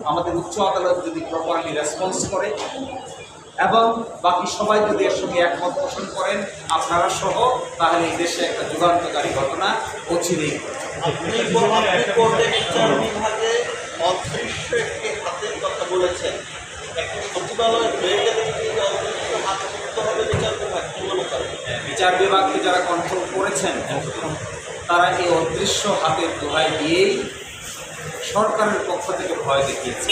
আমাদের উচ্চ আদালত যদি প্রপারলি রেসপন্স করে এবং বাকি সবাই যদি এর সঙ্গে একমত পোষণ করেন আপনারা সহ, তাহলে এই দেশে একটা যুগান্তকারী ঘটনা অচিরেই। অদৃশ্য একটি হাতের কথা বলেছেন, একটি সচিবালয় হয়ে গেলে হাত করতে হবে বিচার বিভাগ, কি মনে করেন? বিচার বিভাগকে যারা কন্ট্রোল করেছেন তারা এই অদৃশ্য হাতের দোহাই দিয়েই সরকারের পক্ষ থেকে ভয় দেখিয়েছে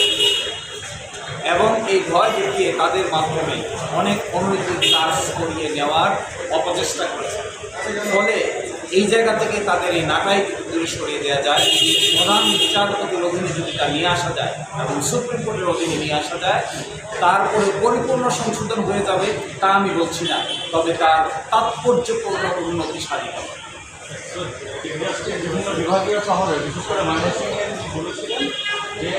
এবং এই ভয় দেখিয়ে তাদের মাধ্যমে অনেক অনৈতিক কাজ করিয়ে নেওয়ার অপচেষ্টা করেছে। ফলে এই জায়গা থেকে তাদের এই নাটাই দূরে সরিয়ে দেওয়া যায়, প্রধান বিচারপতির অধীনে যদি তা নিয়ে আসা যায় এবং সুপ্রিম কোর্টের অধীনে নিয়ে আসা যায়, তারপরে পরিপূর্ণ সংশোধন হয়ে যাবে তা আমি বলছি না, তবে তার তাৎপর্যপূর্ণ উন্নতি সাধিত হবে। বিভিন্ন বিভাগীয় শহরে বিশেষ করে ময়মনসিংহে বলেছিলেন যে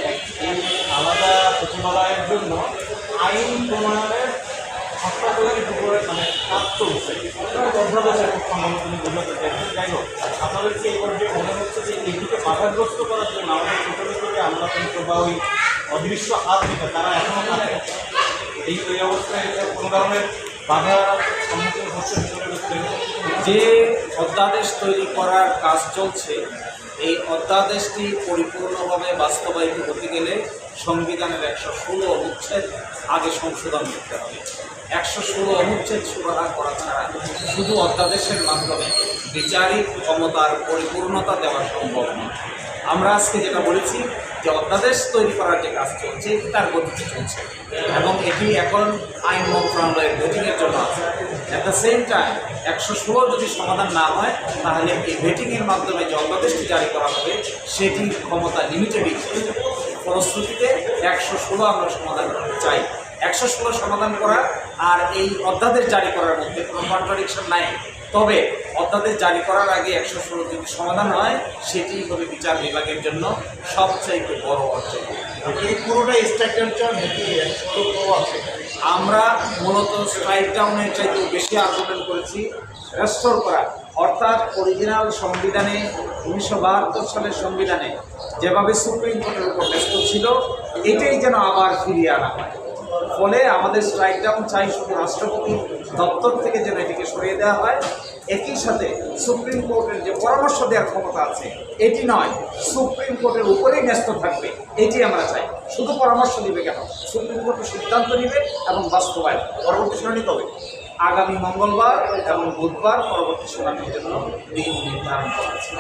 এই আলাদা সচিবালয়ের জন্য আইন প্রণয়নের হাসপাতালের উপরে মানে কাজ চলছে, অধ্যাদেশের খুব সম্ভবত তিনি বোঝাতে চাইছেন। যাই হোক, আপনাদেরকে এই পর্যায়ে মনে হচ্ছে যে এইটিকে বাধাগ্রস্ত করার জন্য আমাদের ছোটো ছোটো আমলাতন্ত্র বা ওই অদৃশ্য হাত দিতে তারা এখনও কাজ করছে। এই অবস্থায় কোনো ধরনের বাধার সম্মুখীন হচ্ছে যে অধ্যাদেশ তৈরি করার কাজ চলছে, এই অধ্যাদেশটি পরিপূর্ণভাবে বাস্তবায়িত হতে গেলে সংবিধানের 116 অনুচ্ছেদ আগে সংশোধন করতে হবে। 116 অনুচ্ছেদ সুরাহা করা ছাড়া শুধু অধ্যাদেশের মাধ্যমে বিচারিক ক্ষমতার পরিপূর্ণতা দেওয়া সম্ভব নয়। আমরা আজকে যেটা বলেছি যে অধ্যাদেশ তৈরি করার যে কাজ চলছে তার গতিতে চলছে এবং এটি এখন আইন মন্ত্রণালয়ের ভেটিংয়ের জন্য আছে। অ্যাট দ্য সেম টাইম 116 যদি সমাধান না হয় তাহলে এই ভেটিংয়ের মাধ্যমে যে অধ্যাদেশটি জারি করা হবে সেটির ক্ষমতা লিমিটেডই। ফলশ্রুতিতে 116 আমরা সমাধান করতে চাই। 116 সমাধান করা আর এই অধ্যাদেশ জারি করার মধ্যে কোনো কন্ট্রাডিকশন নাই, তবে অধ্যাদেশ জারি করার আগে 116 যদি সমাধান হয় সেটি হবে বিচার বিভাগের জন্য সবচাইতে বড় অর্জন। এই পুরোটাই স্ট্রাকচার নাকি আছে? আমরা মূলত স্ট্রাইক ডাউনের চাইতেও বেশি আন্দোলন করেছি রেস্টোর করা, অর্থাৎ অরিজিনাল সংবিধানে 1972 সালের সংবিধানে যেভাবে সুপ্রিম কোর্টের উপর ন্যস্ত ছিল এটাই যেন আবার ফিরিয়ে আনা হয়। ফলে আমাদের স্ট্রাইক ডাউন চাই শুধু রাষ্ট্রপতি দপ্তর থেকে যেন এটিকে সরিয়ে দেওয়া হয়, একই সাথে সুপ্রিম কোর্টের যে পরামর্শ দেওয়ার ক্ষমতা আছে এটি নয়, সুপ্রিম কোর্টের উপরেই ন্যস্ত থাকবে, এটি আমরা চাই। শুধু পরামর্শ দিবে কেন, সুপ্রিম কোর্ট সিদ্ধান্ত নেবে এবং বাস্তবায়ন। পরবর্তী শুনানি কবে? আগামী মঙ্গলবার এবং বুধবার পরবর্তী শুনানির জন্য দিন নির্ধারণ করা আছে।